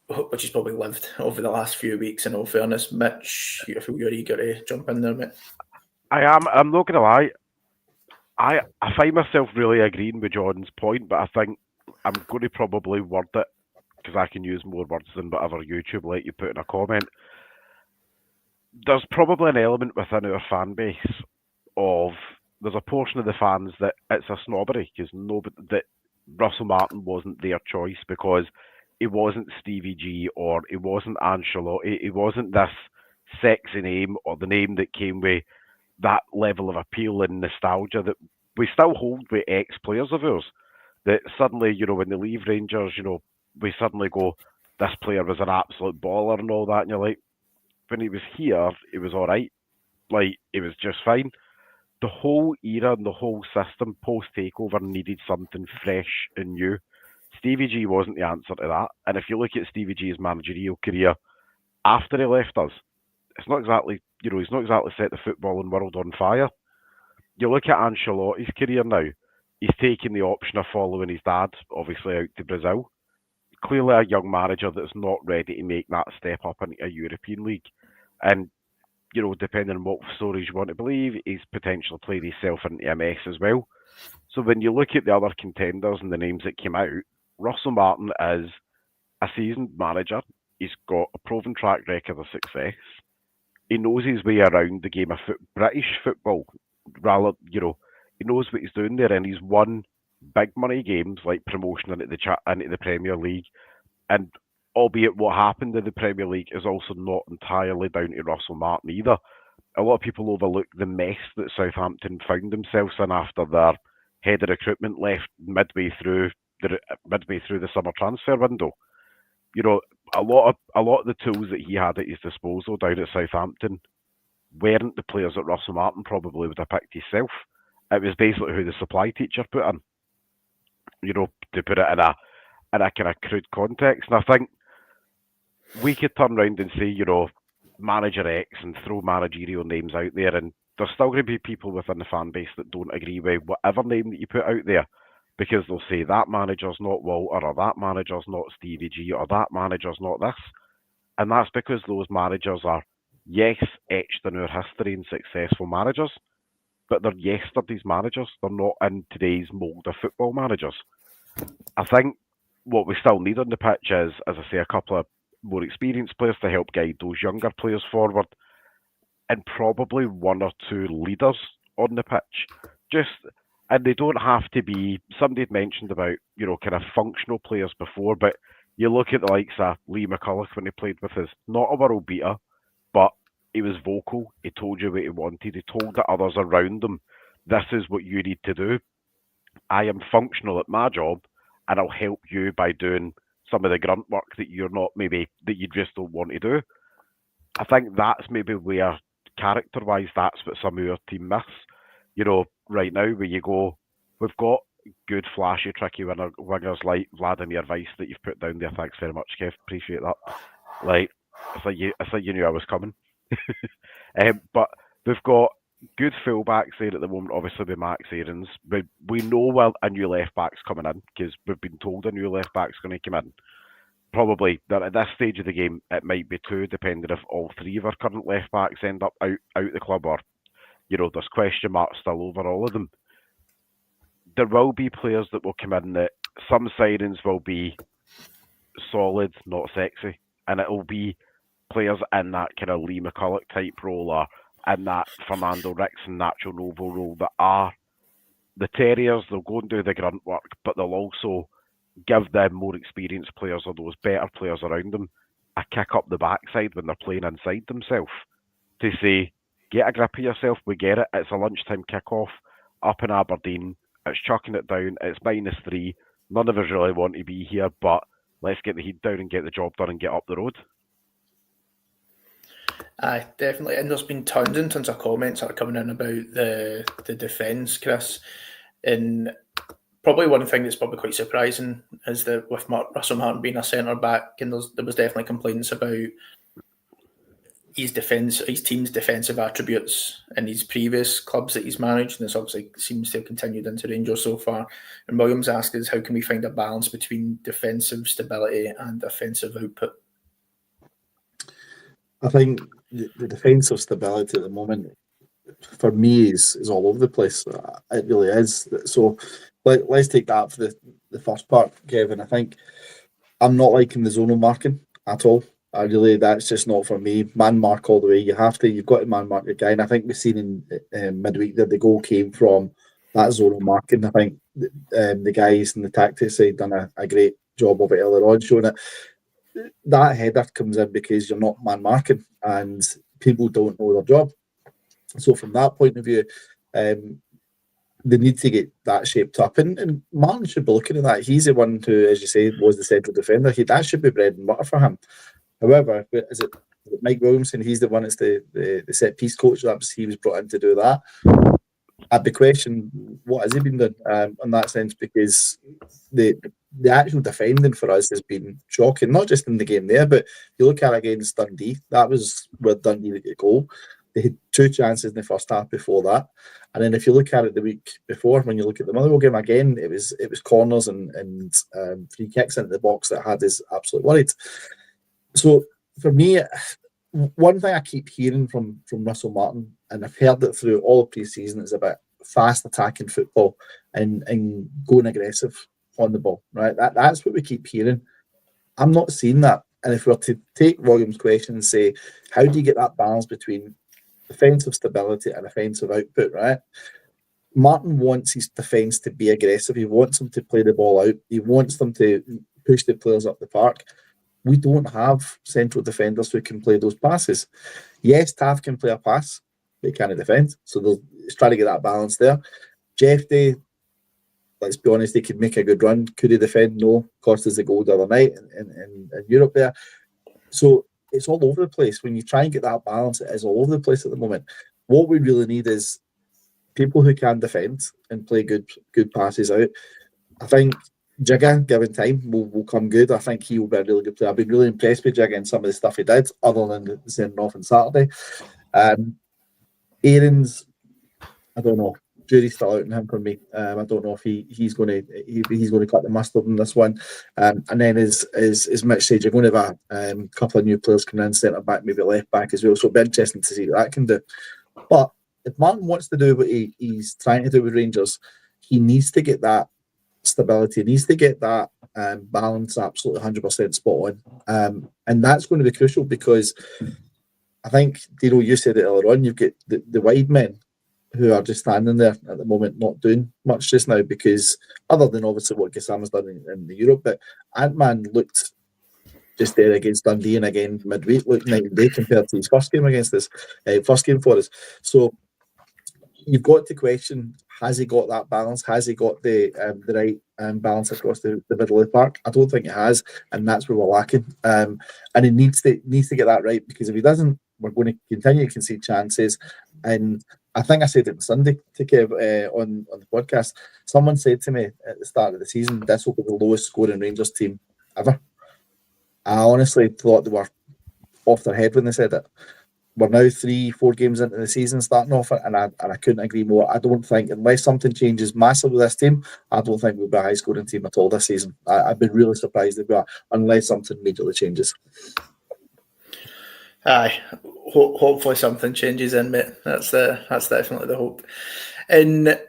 lived over the last few weeks. In all fairness, Mitch, I feel you're eager to jump in there, mate. I am. I'm not going to lie. I find myself really agreeing with Jordan's point, but I think I'm going to probably word it, because I can use more words than whatever YouTube let you put in a comment. There's probably an element within our fan base of, there's a portion of the fans that it's a snobbery, because that Russell Martin wasn't their choice, because he wasn't Stevie G, or he wasn't Ancelotti, he wasn't this sexy name, or the name that came with that level of appeal and nostalgia that we still hold with ex-players of ours. That suddenly, when they leave Rangers, we suddenly go, this player was an absolute baller and all that, and you're like, when he was here, he was all right. Like, he was just fine. the whole era and the whole system post-takeover needed something fresh and new. Stevie G wasn't the answer to that. And if you look at Stevie G's managerial career after he left us, it's not exactly, he's not exactly set the footballing world on fire. You look at Ancelotti's career now, he's taken the option of following his dad, obviously, out to Brazil. Clearly a young manager that's not ready to make that step up into a European league. And, depending on what stories you want to believe, he's potentially played himself into a mess as well. So when you look at the other contenders and the names that came out, Russell Martin is a seasoned manager. He's got a proven track record of success. He knows his way around the game of British football. Rather, he knows what he's doing there, and he's won big money games like promotion into the Premier League. And albeit what happened in the Premier League is also not entirely down to Russell Martin either. A lot of people overlook the mess that Southampton found themselves in after their head of recruitment left midway through the summer transfer window. A lot of the tools that he had at his disposal down at Southampton weren't the players that Russell Martin probably would have picked himself. It was basically who the supply teacher put in. To put it in a kind of crude context. And I think we could turn around and say, manager X and throw managerial names out there, and there's still going to be people within the fan base that don't agree with whatever name that you put out there, because they'll say that manager's not Walter, or that manager's not Stevie G, or that manager's not this. And that's because those managers are, yes, etched in our history and successful managers, but they're yesterday's managers. They're not in today's mould of football managers. I think what we still need on the pitch is, as I say, a couple of more experienced players to help guide those younger players forward, and probably one or two leaders on the pitch. And they don't have to be, somebody had mentioned about, kind of functional players before, but you look at the likes of Lee McCulloch when he played with us, not a world beater, but he was vocal, he told you what he wanted, he told the others around him, this is what you need to do. I am functional at my job, and I'll help you by doing some of the grunt work that that you just don't want to do. I think that's maybe where, character-wise, that's what some of our team miss. Right now, where you go, we've got good, flashy, tricky wingers like Vladimir Weiss that you've put down there. Thanks very much, Kev. Appreciate that. I thought you knew I was coming. But we've got good fullbacks there at the moment, obviously with Max Aarons. We know a new left back's coming in, because we've been told a new left back's going to come in. Probably at this stage of the game, it might be two, depending if all three of our current left backs end up out the club, or there's question marks still over all of them. There will be players that will come in that some signings will be solid, not sexy, and it will be players in that kind of Lee McCulloch type role, or in that Fernando Rickson, Nacho Novo role, that are the terriers. They'll go and do the grunt work, but they'll also give them more experienced players, or those better players around them, a kick up the backside when they're playing inside themselves, to say, get a grip of yourself, we get it, it's a lunchtime kick-off up in Aberdeen, it's chucking it down, it's -3, none of us really want to be here, but let's get the heat down and get the job done and get up the road. Aye, definitely. And there's been tons and tons of comments that are coming in about the defence, Chris. And probably one thing that's probably quite surprising is that with Russell Martin being a centre-back, and there was definitely complaints about his team's defensive attributes in his previous clubs that he's managed, and this obviously seems to have continued into Rangers so far. And Williams asked us, how can we find a balance between defensive stability and offensive output? I think the defensive stability at the moment, for me, is all over the place. It really is. So let's take that for the first part, Kevin. I think I'm not liking the zonal marking at all. That's just not for me. Man mark all the way. You've got to man mark the guy. And I think we've seen in midweek that the goal came from that zonal marking. I think the guys in the tactics side done a great job of it earlier on, showing it. That header comes in because you're not man marking and people don't know their job. So from that point of view, they need to get that shaped up. And Martin should be looking at that. He's the one who, as you say, was the central defender. That should be bread and butter for him. However, is it Mike Williamson? He's the one that's the set piece coach. He was brought in to do that. I'd be questioning what has he been doing in that sense, because the actual defending for us has been shocking, not just in the game there, but you look at it against Dundee, that was where Dundee would get a goal. They had 2 chances in the first half before that. And then if you look at it the week before, when you look at the Motherwell game again, it was corners and free kicks into the box that had us absolutely worried. So for me, one thing I keep hearing from Russell Martin, and I've heard it through all of pre-season, is about fast attacking football and going aggressive on the ball, right? That's what we keep hearing. I'm not seeing that. And if we were to take Williams' question and say, how do you get that balance between defensive stability and offensive output, right? Martin wants his defence to be aggressive. He wants them to play the ball out. He wants them to push the players up the park. We don't have central defenders who can play those passes. Yes, Tav can play a pass, but he can't defend. So he's trying to get that balance there. Jeff Day, let's be honest, he could make a good run. Could he defend? No. Cost us the goal the other night in Europe there. So it's all over the place. When you try and get that balance, it is all over the place at the moment. What we really need is people who can defend and play good passes out. I think Jigga, given time, will come good. I think he will be a really good player. I've been really impressed with Jigga and some of the stuff he did, other than the sending off on Saturday. Aaron's, I don't know. Jury's still out on him for me. I don't know if he's going to cut the mustard in this one. And then as Mitch said, you're going to have a couple of new players coming in, centre back, maybe left back as well. So it'll be interesting to see what that can do. But if Martin wants to do what he's trying to do with Rangers, he needs to get that stability. He needs to get that balance absolutely 100% spot on. And that's going to be crucial, because I think, Dino, you said it earlier on, you've got the wide men who are just standing there at the moment, not doing much just now, because other than obviously what Gassama's done in the Europe, but Ant-Man looked just there against Dundee, and again midweek looked night and day compared to his first game against us, first game for us. So you've got to question, has he got that balance? Has he got the right balance across the middle of the park? I don't think he has, and that's where we're lacking. And he needs to get that right, because if he doesn't, we're going to continue to concede chances. And I think I said it on Sunday to Kev on the podcast. Someone said to me at the start of the season, this will be the lowest scoring Rangers team ever. I honestly thought they were off their head when they said it. We're now 3-4 games into the season starting off, and I couldn't agree more. I don't think, unless something changes massively with this team, I don't think we'll be a high scoring team at all this season. I've been really surprised if we are, unless something majorly changes. Aye, hopefully something changes in, mate. That's definitely the hope. And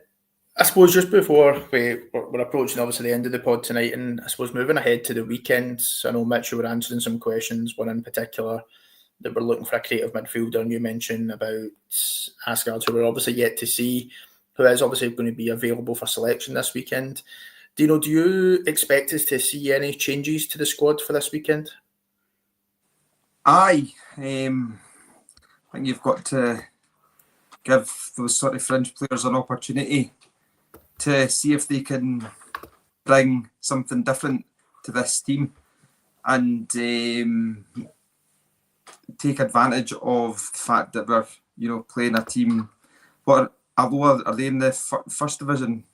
I suppose just before we're approaching obviously the end of the pod tonight, and I suppose moving ahead to the weekend, I know Mitch, you were answering some questions, one in particular that we're looking for a creative midfielder, and you mentioned about Asgard, who we're obviously yet to see, who is obviously going to be available for selection this weekend. Dino, do you expect us to see any changes to the squad for this weekend? Aye. I think you've got to give those sort of fringe players an opportunity to see if they can bring something different to this team and take advantage of the fact that we're, playing a team. Are they in the first division?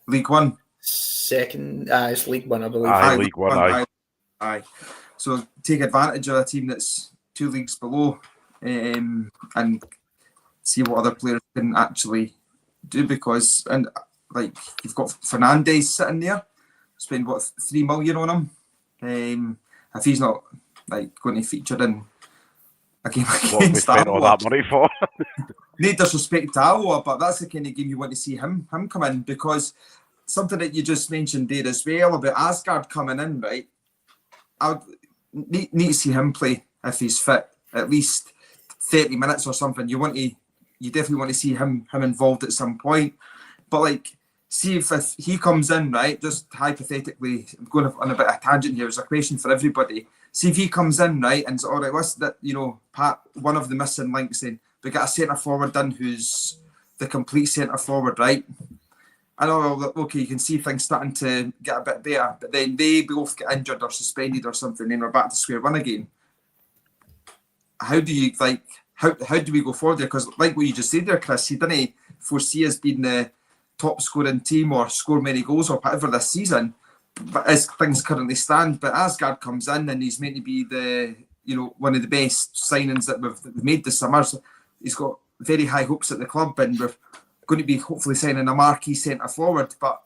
League One? Second, it's League One, I believe. Aye, League One, aye. So take advantage of a team that's 2 leagues below, and see what other players can actually do, because you've got Fernandes sitting there, spend 3 million on him. If he's not going to feature in a game against spent all that money for. No disrespect to Alloa, but that's the kind of game you want to see him come in, because something that you just mentioned there as well about Asgard coming in, right? I would need to see him play if he's fit, at least 30 minutes or something. You definitely want to see him involved at some point. But see if he comes in, right? Just hypothetically, I'm going on a bit of a tangent here. It's a question for everybody. See if he comes in, right, and it's all right. What's that? Pat, one of the missing links in. We got a centre forward in who's the complete centre forward, right? I know, okay, you can see things starting to get a bit better, but then they both get injured or suspended or something, then we're back to square one again. How do you how do we go forward there? Because like what you just said there, Chris, he didn't foresee as being the top scoring team or score many goals or whatever this season, but as things currently stand. But Asgard comes in and he's meant to be the, one of the best signings that we've made this summer. So he's got very high hopes at the club, and we're going to be hopefully signing a marquee centre forward. But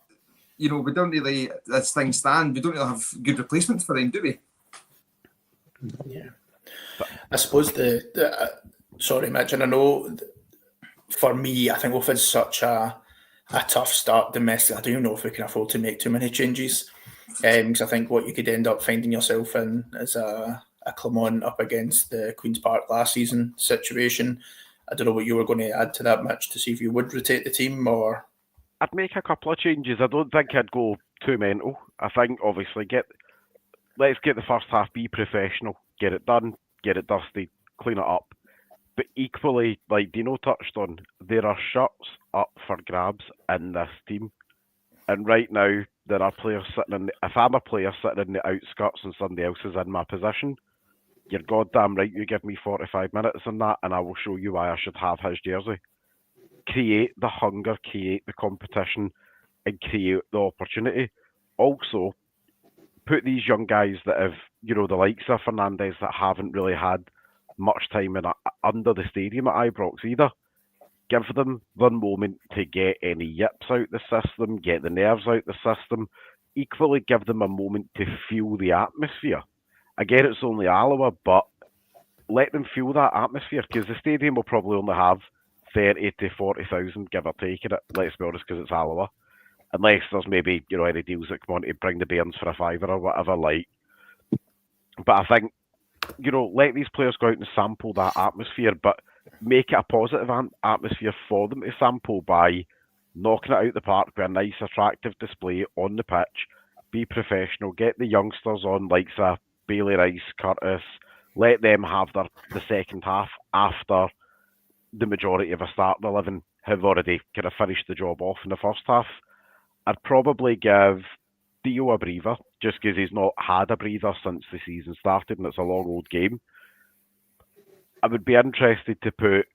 we don't really, as things stand, we don't really have good replacements for him, do we? Yeah, I suppose sorry, Mitch, and I know for me, I think we've had such a tough start domestic. I don't even know if we can afford to make too many changes, because I think what you could end up finding yourself in is a Clermont up against the Queen's Park last season situation. I don't know what you were going to add to that, Mitch, to see if you would rotate the team, or... I'd make a couple of changes. I don't think I'd go too mental. I think, obviously, let's get the first half, be professional, get it done, get it dusted, clean it up. But equally, like Dino touched on, there are shirts up for grabs in this team. And right now, there are players sitting if I'm a player sitting in the outskirts and somebody else is in my position, you're goddamn right, you give me 45 minutes on that and I will show you why I should have his jersey. Create the hunger, create the competition, and create the opportunity. Also, put these young guys that have, the likes of Fernandes that haven't really had much time under the stadium at Ibrox either. Give them the moment to get any yips out the system, get the nerves out the system. Equally, give them a moment to feel the atmosphere. Again, it's only Alloa, but let them feel that atmosphere, because the stadium will probably only have 30 to 40,000, give or take it, let's be honest, because it's Alloa. Unless there's maybe, any deals that come on to bring the Bairns for a fiver or whatever, like. But I think, let these players go out and sample that atmosphere, but make it a positive atmosphere for them to sample by knocking it out the park with a nice, attractive display on the pitch, be professional, get the youngsters on, like Bailey Rice, Curtis, let them have the second half after the majority of a starting 11 have already kind of finished the job off in the first half. I'd probably give Theo a breather, just because he's not had a breather since the season started and it's a long old game. I would be interested to put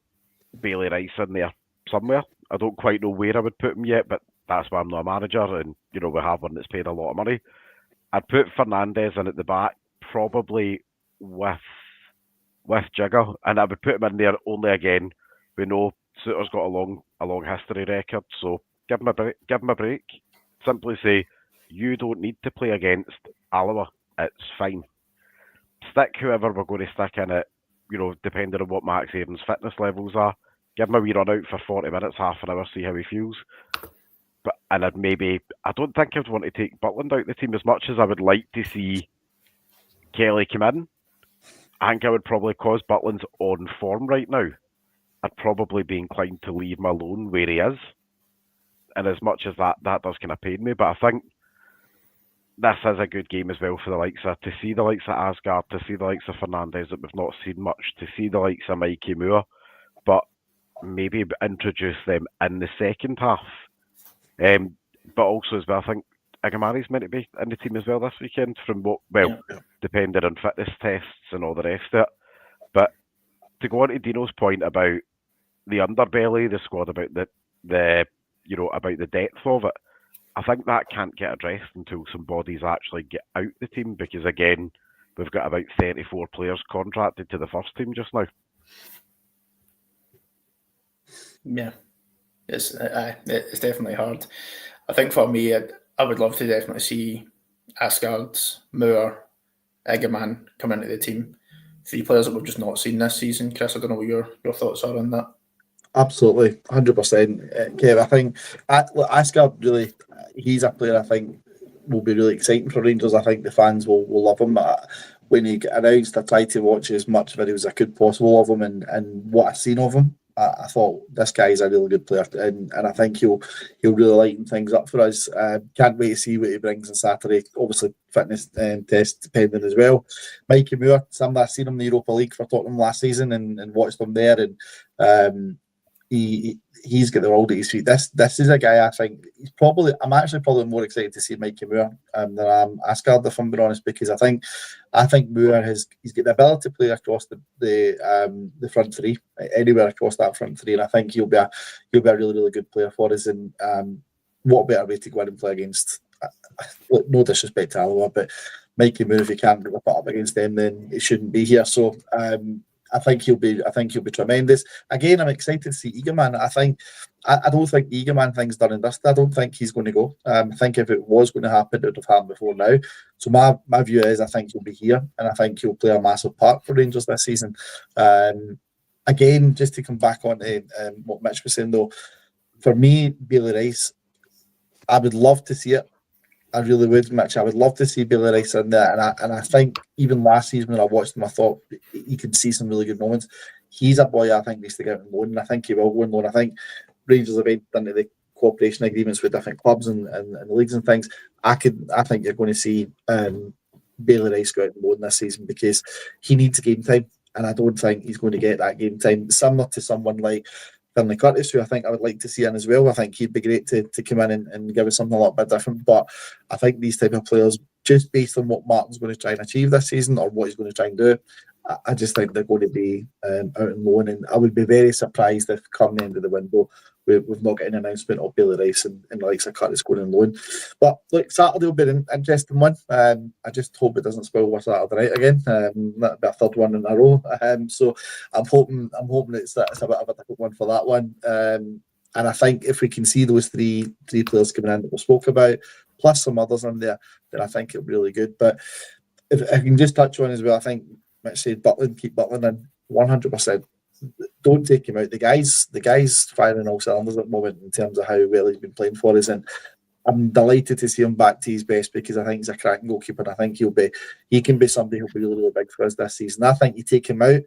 Bailey Rice in there somewhere. I don't quite know where I would put him yet, but that's why I'm not a manager, and we have one that's paid a lot of money. I'd put Fernandes in at the back, probably with Jigger, and I would put him in there only again. We know Suter's got a long history record, so give him a break. Simply say, you don't need to play against Alloa. It's fine. Stick whoever we're going to stick in it, depending on what Max Aaron's fitness levels are. Give him a wee run out for 40 minutes, half an hour, see how he feels. I don't think I'd want to take Butland out the team as much as I would like to see Kelly come in. I think I would probably, cause Butland's on form right now, I'd probably be inclined to leave him alone where he is. And as much as that does kind of pain me, but I think this is a good game as well for the likes of, to see the likes of Asgard, to see the likes of Fernandes that we've not seen much, to see the likes of Mikey Moore, but maybe introduce them in the second half. But also as well, I think Agamari's meant to be in the team as well this weekend, depending on fitness tests and all the rest of it. But to go on to Dino's point about the underbelly, the squad, about the about the depth of it, I think that can't get addressed until some bodies actually get out the team, because again, we've got about 34 players contracted to the first team just now. Yeah, it's definitely hard. I think for me, I would love to definitely see Asgard, Moore, Egerman come into the team. 3 players that we've just not seen this season. Chris, I don't know what your thoughts are on that. Absolutely, 100%. Kev, I think Asgard, really, he's a player I think will be really exciting for Rangers. I think the fans will love him. When he got announced, I tried to watch as much videos as I could possible of him, and what I've seen of him, I thought this guy's a really good player, and I think he'll really lighten things up for us. Can't wait to see what he brings on Saturday. Obviously, fitness test depending as well. Mikey Moore, somebody I've seen him in the Europa League for Tottenham last season and watched him there, and he's got the world at his feet. This is a guy I think I'm actually probably more excited to see Mikey Moore than I'm Asgard, if I'm being honest, because I think Moore he's got the ability to play across the front three, anywhere across that front three, and I think he'll be a really, really good player for us. And what better way to go in and play against? Look, no disrespect to Alloa, but Mikey Moore, if he can't get up against them, then he shouldn't be here. So I think he'll be tremendous. Again, I'm excited to see Eagleman. I don't think Eagleman thing's done and dusted. I don't think he's going to go. I think if it was going to happen, it would have happened before now. So my view is I think he'll be here, and I think he'll play a massive part for Rangers this season. Again, just to come back on to what Mitch was saying though, for me, Bailey Rice, I would love to see it. I really would, Mitch. I would love to see Bailey Rice in there, and I think even last season when I watched him, I thought he could see some really good moments. He's a boy I think needs to get on loan, and I think he will go on loan. I think Rangers have entered into the cooperation agreements with different clubs and leagues and things. I think you're going to see Bailey Rice go out on loan this season because he needs game time, and I don't think he's going to get that game time. Similar to someone like Finlay Curtis, who I think I would like to see in as well. I think he'd be great to come in and give us something a little bit different. But I think these type of players, just based on what Martin's going to try and achieve this season or what he's going to try and do, I just think they're going to be out on loan. And I would be very surprised if come the end of the window we've not got an announcement of Bailey Rice and the likes of Curtis going on loan. But look, Saturday will be an interesting one. I just hope it doesn't spoil our Saturday night again. That'll be a third one in a row. So I'm hoping it's a bit of a difficult one for that one. And I think if we can see those three players coming in that we spoke about, plus some others in there, then I think it'll be really good. But if I can just touch on as well, I think Mitch said Butland, keep Butland in 100%. Don't take him out. The guy's firing all cylinders at the moment in terms of how well he's been playing for us, and I'm delighted to see him back to his best because I think he's a cracking goalkeeper, and I think he can be somebody who'll be really, really big for us this season. I think you take him out,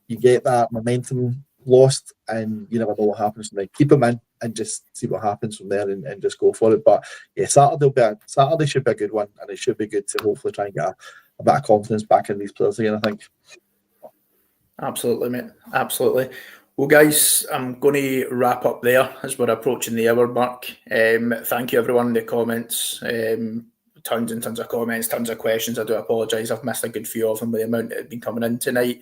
you get that momentum lost, and you never know what happens from there. Keep him in and just see what happens from there and just go for it. But yeah, Saturday should be a good one, and it should be good to hopefully try and get a bit of confidence back in these players again, I think. Absolutely, mate. Absolutely. Well, guys, I'm going to wrap up there as we're approaching the hour mark. Thank you, everyone, in the comments. Tons and tons of comments, tons of questions. I do apologise. I've missed a good few of them with the amount that have been coming in tonight.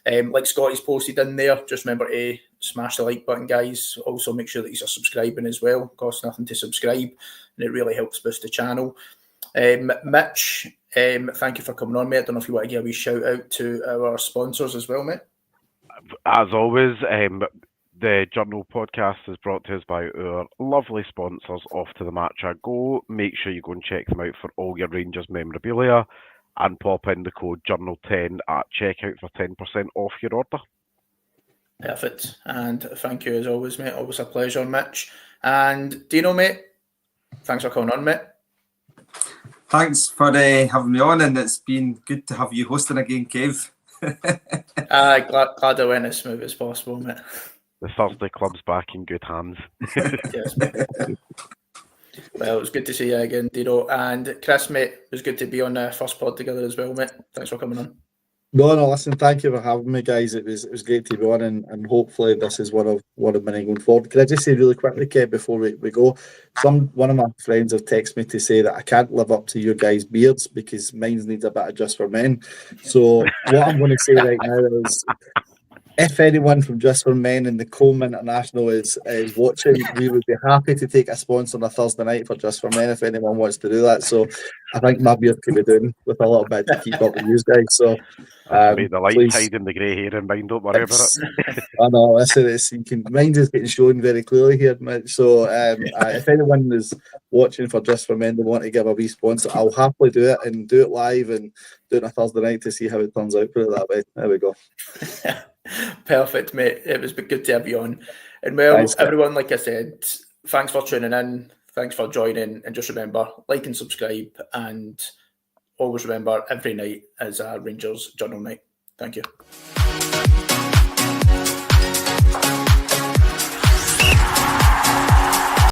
Like Scotty's posted in there, just remember to smash the like button, guys. Also, make sure that you're subscribing as well. It costs nothing to subscribe, and it really helps boost the channel. Mitch, thank you for coming on, mate. I don't know if you want to give a wee shout out to our sponsors as well, mate. As always, the Journal podcast is brought to us by our lovely sponsors, Off to the Match I Go. Make sure you go and check them out for all your Rangers memorabilia and pop in the code Journal10 at checkout for 10% off your order. Perfect. And thank you as always, mate. Always a pleasure, Mitch. And Dino, mate, thanks for coming on, mate. Thanks for having me on, and it's been good to have you hosting again, Kev. Glad I went as smooth as possible, mate. The Thursday Club's back in good hands. Yes, mate. Well, it was good to see you again, Dino. And Chris, mate, it was good to be on the first pod together as well, mate. Thanks for coming on. No, listen, thank you for having me, guys. It was great to be on, and hopefully this is one of many going forward. Can I just say really quickly, Kev, before we go, one of my friends have texted me to say that I can't live up to your guys' beards because mine needs a bit of Just for Men. So what I'm going to say right now is, if anyone from Just for Men and the Coleman International is watching, we would be happy to take a sponsor on a Thursday night for Just for Men if anyone wants to do that. So I think my beard could be doing with a little bit to keep up with you guys. So mate, the light hiding the grey hair in mine, don't worry about it. I know, listen, mine is getting shown very clearly here, mate. So if anyone is watching for Just for Men, they want to give a wee sponsor, I'll happily do it and do it live and do it on a Thursday night to see how it turns out. Put it that way. There we go. Perfect, mate. It was good to have you on. And well, thanks, everyone, like I said, thanks for tuning in. Thanks for joining. And just remember, like and subscribe. And always remember, every night is a Rangers Journal night. Thank you.